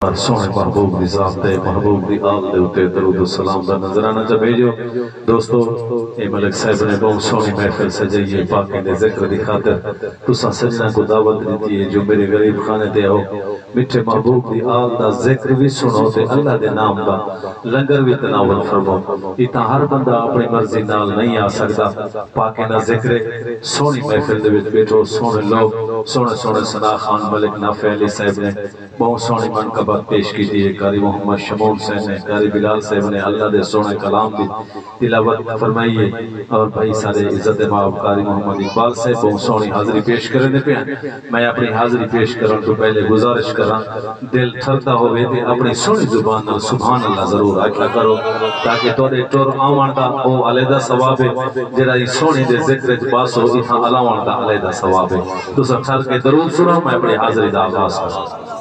سونے محبوب دی ذات تے محبوب دی آل دے اتے درود و سلام دا نظرانہ جا بھیجو دوستو اے ملک صاحب نے بہت سونی محفل سجائیے پاکیں دے ذکر دی خاطر تسا سجنہ کو دعوت دیتی ہے جو میرے غریب خانے تے آؤ مٹھے محبوب دی آل دا ذکر بھی سنو تے اللہ دے نام دا لنگر بھی تناول فرمو اتنا ہر بندہ اپنی مرضی نال نہیں آ سکتا پاکیں دا ذکر سونی محفل دے وچ بیٹھو سونے لوگ سونے سنا خان ملک نافع علی صاحب نے بہت سونی منقبت پیش کی دیئے قاری محمد شمول صاحب نے قاری بلال صاحب نے اللہ دے سونے کلام دی تلاوت فرمائیے اور بھائی سارے عزت مآب قاری محمد اقبال صاحب بہت سونی حاضری پیش کرنے پہ ہیں میں اپنی حاضری پیش کروں تو پہلے گزارش کروں دل تھرتا ہوئے تھے اپنی سونی زبان نال سبحان اللہ ضرور آکھا کرو تاکہ توڑے ٹور آوان دا او علیدہ ثواب ہے جرائی سونی دے ذکر باسو اتنا علاوان دا علیدہ ثواب ہے تو سب سر کے درود سنو میں اپنی حاضری دا آغاز کروں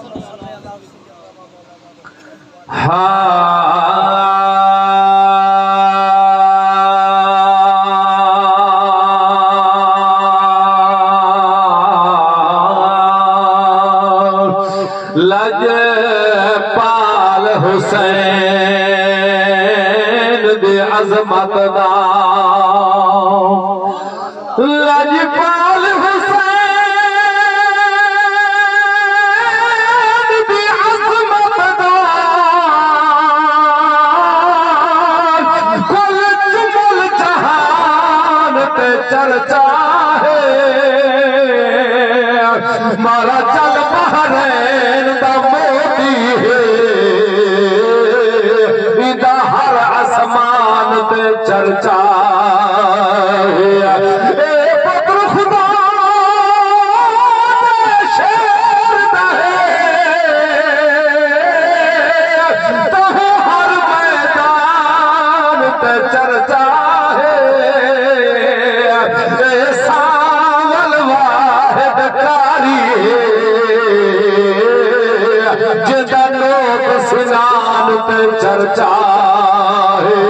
لجپال حسین دی عظمت دا لجپال حسین دی عظمت دا کل جمل جہان تے چرچا ہے مارا چل بحرین دا موتی ہے ادا ہر آسمان تے چرچا ہے اے بدر خدا دے شیر دا ہے تہو ہر میدان تے چرچا ہے اے ساول واحد کاری جدا لوگ سنان تے چرچا ہے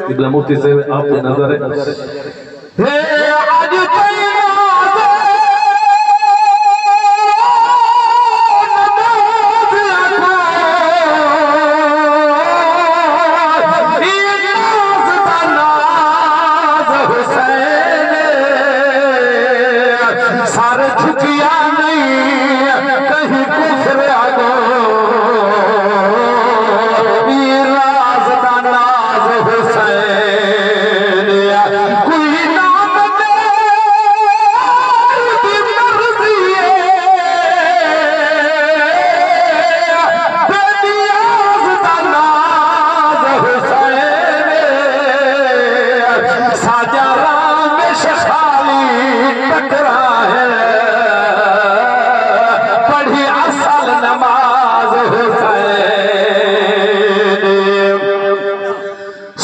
ابن مفتی سے آپ نے نظر ہے آج سارے جھکیا نہیں کہیں کفر آگو راز دا ناز حسین کوئی نام دی مرضی بے نیاز دا ناز حسین ساجا رام شخالی ٹکرا ہے پڑھی اصل نماز حسین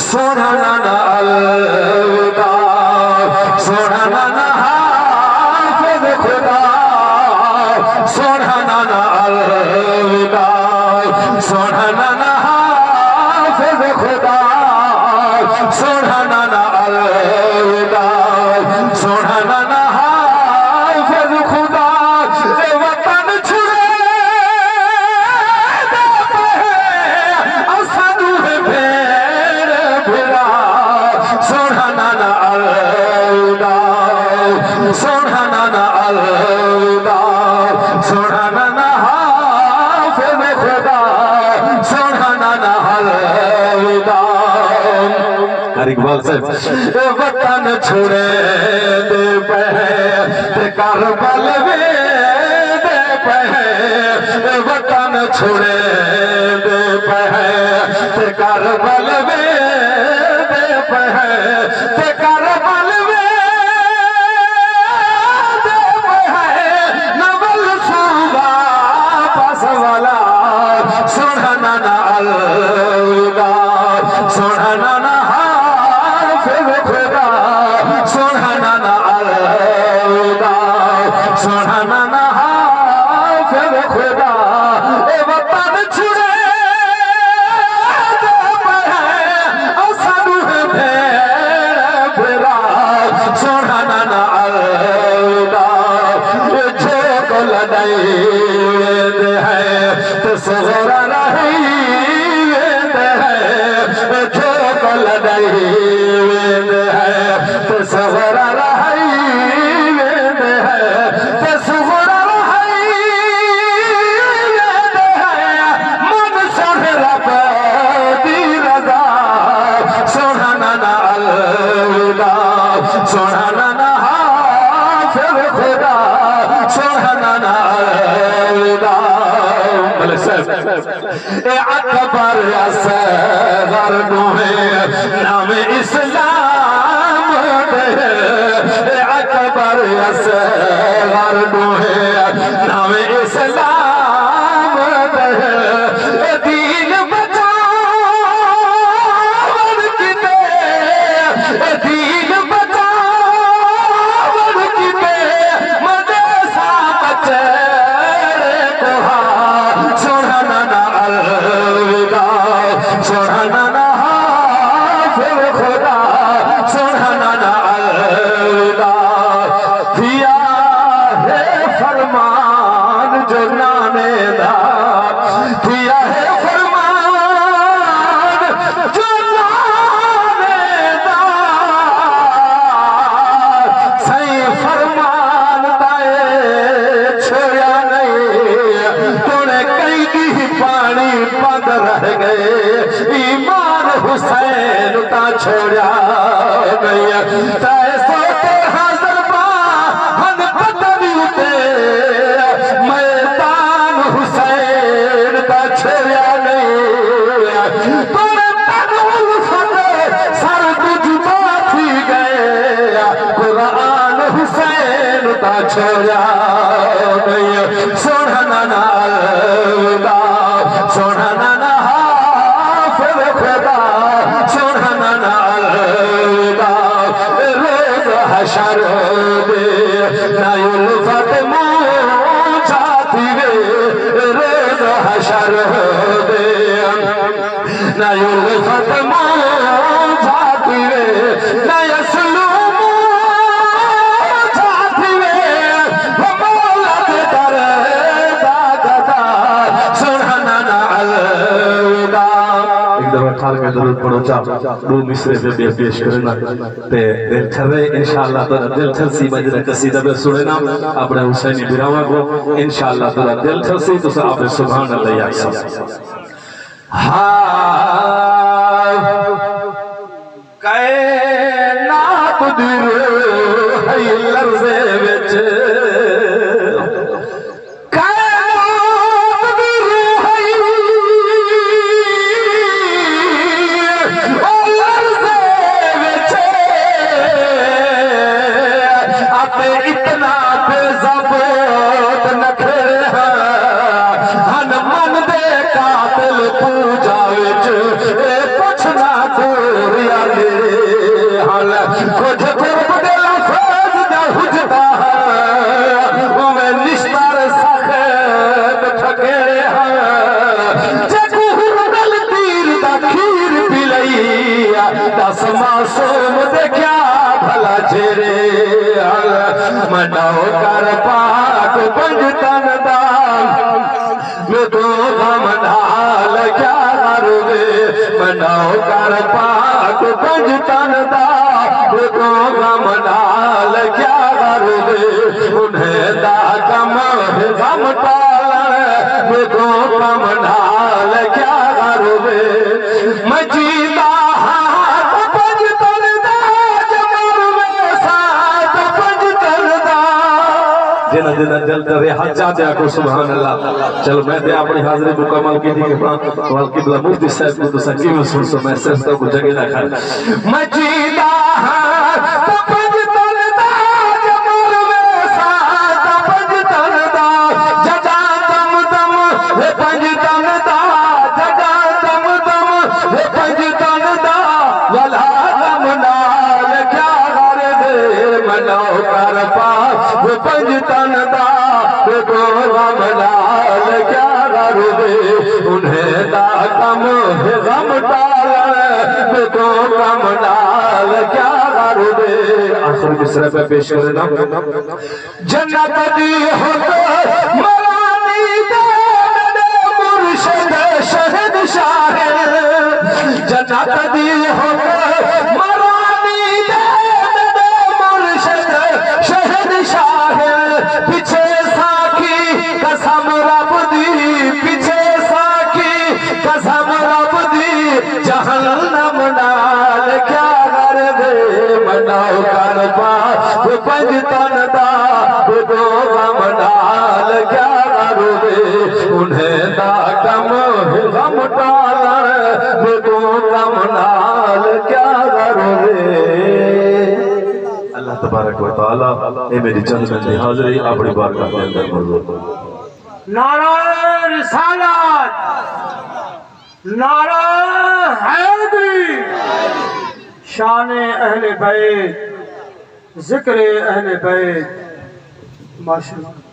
سونا نا الوداع سونا نا حافظ خدا سونا نا الوداع سونا نا حافظ خدا سونا نا الوداع سونا نا حافظ خدا اے وطن چھڑے دے اسد بھیڑ بھلا سونا نا الوداع سونا نا الوداع سونا نا حافظ خدا سونا نا الوداع اقبال صاحب وطن چھوڑے دے پہ کربل میں دے پہ وطن چھوڑے دے پہ کربل میں دے پہ کربل میں دے پہ نول صوبہ پاس والا سونا نا الوداع سونا نا حافظ خدا سونا نا الوداع سونا نا حافظ خدا اے وطن چھڑے دے پہ تصغر نہیں ویند ہے جو کل نہیں ویند ہے تصغر نہیں ویند ہے تصغر نہیں ویند ہے من سن رب دی رضا سونا نا الودا سونا نا حافظ خدا سونا نا الودا اے اکبر اصغر نوے نام اسلام دے اے اکبر اصغر نوے نام اسلام دے اے دین بچاون کتے اے دین بچاون کتے مدے سا بچے سونا نا حافظ خدا سونا نا الودا دیا ہے فرمان جو نانے دا دیا ہے فرمان جو نانے دا صحیح فرمان دائے چھوڑیا نہیں تونے کئی کی پانی بند رہ گئے ایمان حسین تا چھوڑیا نہیں تائے سوتے حاضر باہن پتری اتے میدان حسین تا چھوڑیا نہیں توڑے تنول فتح سر تجھ باتھی گئے قرآن حسین تا چھوڑیا نہیں سونا نا الودا سونا نا حافظ خدا سونا نا الودا روز حشر دے نا الفت موچاتی وے روز حشر دے نا الفت موچاتی وے نا یسلو موچاتی وے مولد در داغدا سونا نا الودا ایک دفعہ کھال کے درود پڑھو چاپ دو مصرے پہ بھی پیش کرنا تے دل کر رہے انشاءاللہ تو دل کر سی مجھے قصیدہ پہ سننا اپنے حسینی براوہ کو انشاءاللہ تو دل کر سی تو آپ نے سبحان اللہ یا کائنات دیر ہے لرزے وچ اتنا بے ضبط نکھر ہن من دے قاتل پوجا وچ پوچھنا دور یاری حال کچھ قرب دے لفظ دا حجتا میں نشتر سخت ٹھکے جگو دل تیر دا کھیر پی لئی دس معصوم دے کیا بھلا چہرے مناؤ کر پاک پنجتن دان میں تو غمنال کیا غروے مناؤ کر پاک پنجتن دان میں تو غمنال کیا غروے انہیں دا کم غم ٹالن میں تو غمنال کیا غروے مجیدہ ہاتھ پنجتن جنہ جنہ جلتا رہا چاہتے کو سبحان اللہ چلو میں دے اپنی حاضری مکمل کی تھی کہ والقبلہ مفتی صاحب کو تو سنگی میں سن سو میں صرف تو کچھ جگہ نہ کھڑا مجیدہ تو پنجتن دا جمر میں ساتھ پنجتن دا جگہ دم دم ہے پنجتن دا جگہ دم دم ہے پنجتن دا والا دم نال کیا غر دے مناؤ کر پاس وہ پنجتن دا دو غم نال کیا غر دے انہیں دا کم غم ٹالن دو غم نال کیا غر دے آخر کس طرح پہ پیش کرنا جنت دی ہو تو مرانی دے کدی ہو مرانی دے مرشد شہد شاہ پیچھے ساکی قسم رب دی پیچھے ساکی قسم رب دی جہنم نال کیا کر دے مناؤ کر پا پنج تن دا دو غم نال کیا کر دے انہیں دا کم غم ٹالن دو غم نال کیا کر دے اللہ تبارک و تعالی اے میری چند منٹ حاضری اپنی بارگاہ کے اندر منظور نعرہ رسالت نعرہ حیدری شان اہل بیت ذکر اہل بیت ماشاءاللہ